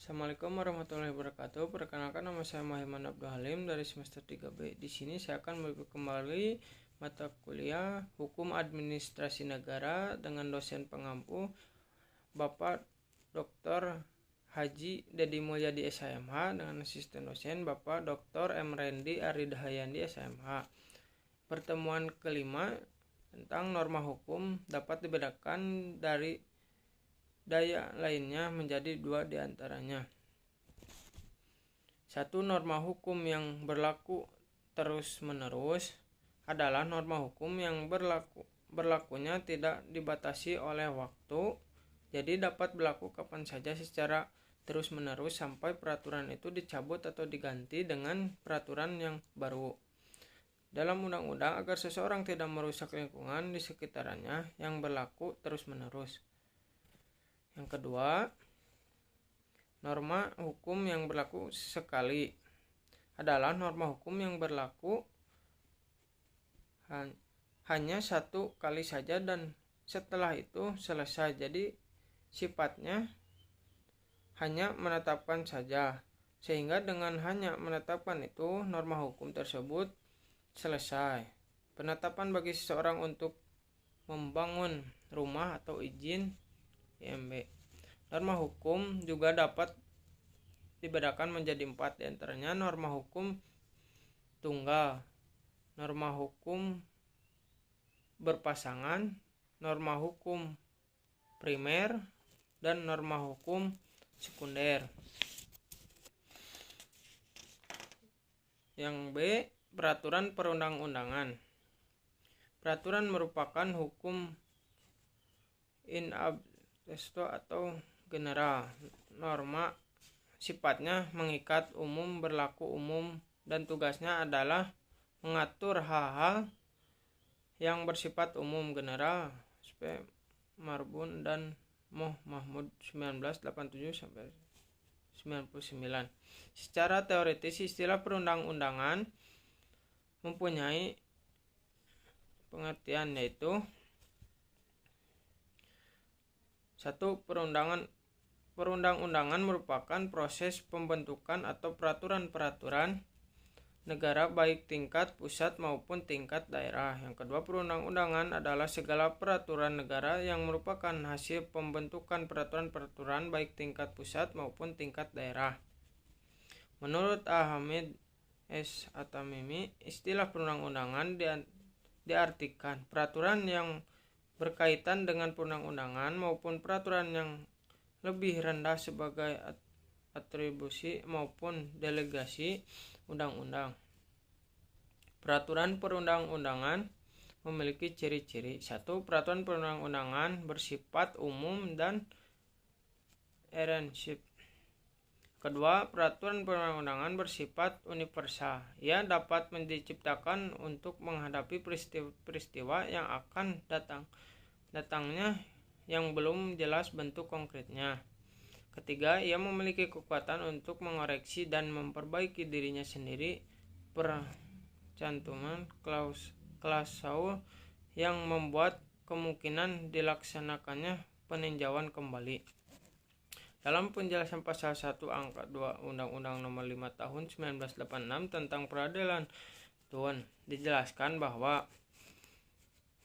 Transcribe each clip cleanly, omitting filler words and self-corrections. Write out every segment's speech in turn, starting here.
Assalamualaikum warahmatullahi wabarakatuh. Perkenalkan, nama saya Mahiman Abdul Halim dari semester 3B. Di sini saya akan memberi kembali mata kuliah Hukum Administrasi Negara dengan dosen pengampu Bapak Dr. Haji Dedi Mulyadi SHMH dengan asisten dosen Bapak Dr. M. Rendi Aridahayandi SHMH. Pertemuan kelima tentang norma hukum dapat dibedakan dari daya lainnya menjadi dua diantaranya. Satu, norma hukum yang berlaku terus-menerus adalah norma hukum yang berlakunya tidak dibatasi oleh waktu, jadi dapat berlaku kapan saja secara terus-menerus sampai peraturan itu dicabut atau diganti dengan peraturan yang baru. Dalam undang-undang, agar seseorang tidak merusak lingkungan di sekitarnya yang berlaku terus-menerus. Yang kedua, norma hukum yang berlaku sekali adalah norma hukum yang berlaku hanya satu kali saja dan setelah itu selesai. Jadi sifatnya hanya menetapkan saja, sehingga dengan hanya menetapkan itu norma hukum tersebut selesai. Penetapan bagi seseorang untuk membangun rumah atau izin IMB. Norma hukum juga dapat dibedakan menjadi 4, diantaranya norma hukum tunggal, norma hukum berpasangan, norma hukum primer, dan norma hukum sekunder. Yang B, peraturan perundang-undangan. Peraturan merupakan hukum in abstracto atau general. Norma sifatnya mengikat, umum, berlaku umum, dan tugasnya adalah mengatur hal-hal yang bersifat umum. General SP Marbun dan Moh Mahmud 1987-99. Secara teoritis, istilah perundang-undangan mempunyai pengertian, yaitu 1. Perundang-undangan merupakan proses pembentukan atau peraturan-peraturan negara baik tingkat pusat maupun tingkat daerah. Yang kedua, perundang-undangan adalah segala peraturan negara yang merupakan hasil pembentukan peraturan-peraturan baik tingkat pusat maupun tingkat daerah. Menurut Hamid S. Atamimi, istilah perundang-undangan diartikan peraturan yang berkaitan dengan perundang-undangan maupun peraturan yang lebih rendah sebagai atribusi maupun delegasi undang-undang. Peraturan perundang-undangan memiliki ciri-ciri. 1. Peraturan perundang-undangan bersifat umum dan erensif. Kedua, peraturan perundang-undangan bersifat universal. Ia dapat diciptakan untuk menghadapi peristiwa yang akan datangnya yang belum jelas bentuk konkretnya. Ketiga, ia memiliki kekuatan untuk mengoreksi dan memperbaiki dirinya sendiri. Percantuman klausul yang membuat kemungkinan dilaksanakannya peninjauan kembali. Dalam penjelasan pasal 1 angka 2 Undang-Undang Nomor 5 Tahun 1986 tentang Peradilan Tun, dijelaskan bahwa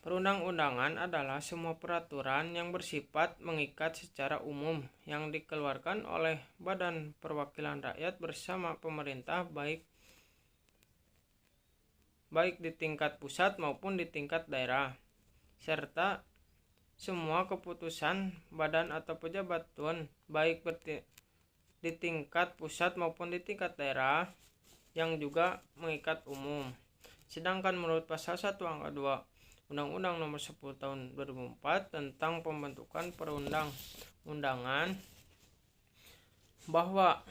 perundang-undangan adalah semua peraturan yang bersifat mengikat secara umum yang dikeluarkan oleh Badan Perwakilan Rakyat bersama pemerintah baik di tingkat pusat maupun di tingkat daerah, serta semua keputusan badan atau pejabat tun baik di tingkat pusat maupun di tingkat daerah yang juga mengikat umum. Sedangkan menurut pasal 1 angka 2 Undang-Undang Nomor 10 Tahun 2004 tentang pembentukan perundang-undangan, bahwa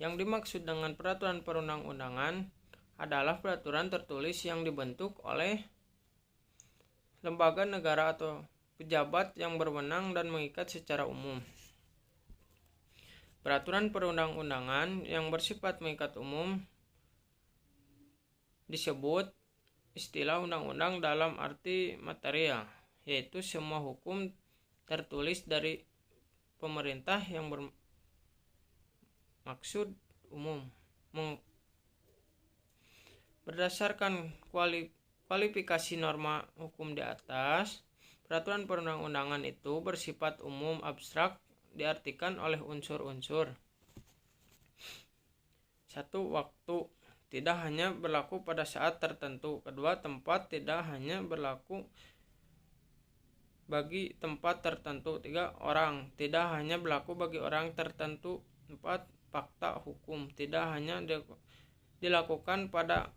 yang dimaksud dengan peraturan perundang-undangan adalah peraturan tertulis yang dibentuk oleh lembaga negara atau pejabat yang berwenang dan mengikat secara umum. Peraturan perundang-undangan yang bersifat mengikat umum disebut istilah undang-undang dalam arti material, yaitu semua hukum tertulis dari pemerintah yang Maksud umum. Berdasarkan kualifikasi norma hukum di atas, peraturan perundang-undangan itu bersifat umum abstrak diartikan oleh unsur-unsur. 1. Waktu tidak hanya berlaku pada saat tertentu. 2. Tempat tidak hanya berlaku bagi tempat tertentu. 3. Orang tidak hanya berlaku bagi orang tertentu. 4. Fakta hukum tidak hanya dilakukan pada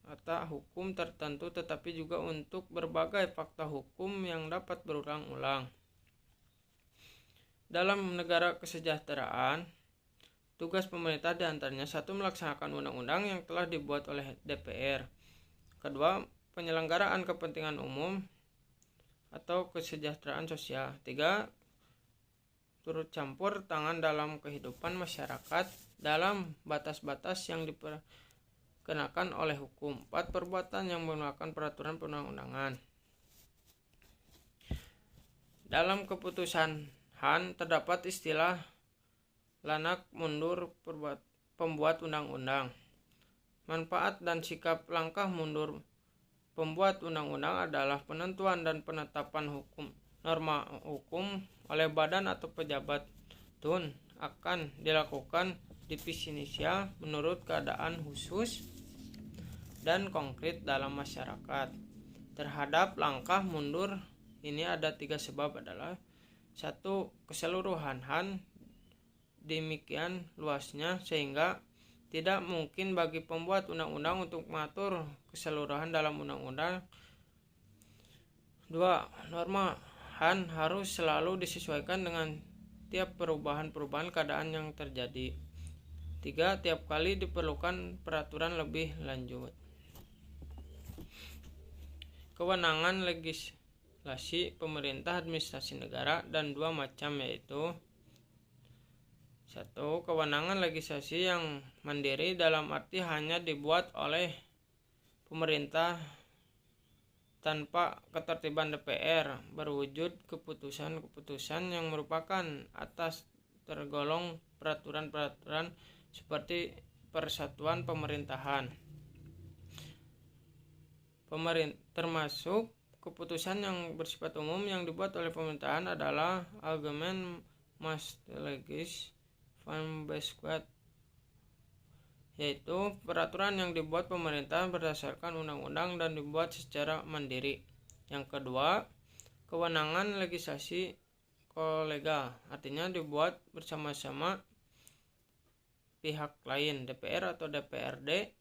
fakta hukum tertentu tetapi juga untuk berbagai fakta hukum yang dapat berulang-ulang. Dalam negara kesejahteraan, tugas pemerintah diantaranya 1. Melaksanakan undang-undang yang telah dibuat oleh DPR. 2. Penyelenggaraan kepentingan umum atau kesejahteraan sosial. 3. Turut campur tangan dalam kehidupan masyarakat dalam batas-batas yang diperkenakan oleh hukum. 4. Perbuatan yang menggunakan peraturan perundang-undangan. Dalam keputusan Han terdapat istilah lanak mundur pembuat undang-undang. Manfaat dan sikap langkah mundur pembuat undang-undang adalah penentuan dan penetapan norma hukum oleh badan atau pejabat tun akan dilakukan definisinya menurut keadaan khusus dan konkret dalam masyarakat. Terhadap langkah mundur ini ada 3 sebab adalah 1. Keseluruhan Han demikian luasnya sehingga tidak mungkin bagi pembuat undang-undang untuk mengatur keseluruhan dalam undang-undang. 2. Norma Han harus selalu disesuaikan dengan tiap perubahan-perubahan keadaan yang terjadi. 3. Tiap kali diperlukan peraturan lebih lanjut. Kewenangan legislasi pemerintah administrasi negara dan 2 macam yaitu 1. Kewenangan legislasi yang mandiri dalam arti hanya dibuat oleh pemerintah tanpa ketertiban DPR, berwujud keputusan-keputusan yang merupakan atas tergolong peraturan-peraturan seperti persatuan pemerintahan. Termasuk keputusan yang bersifat umum yang dibuat oleh pemerintahan adalah Allgemeine Maßregelung van Bestuur, yaitu peraturan yang dibuat pemerintah berdasarkan undang-undang dan dibuat secara mandiri. Yang kedua, kewenangan legislasi kolegal, artinya dibuat bersama-sama pihak lain, DPR atau DPRD.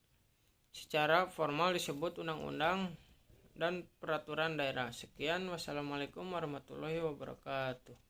Secara formal disebut undang-undang dan peraturan daerah. Sekian, wassalamualaikum warahmatullahi wabarakatuh.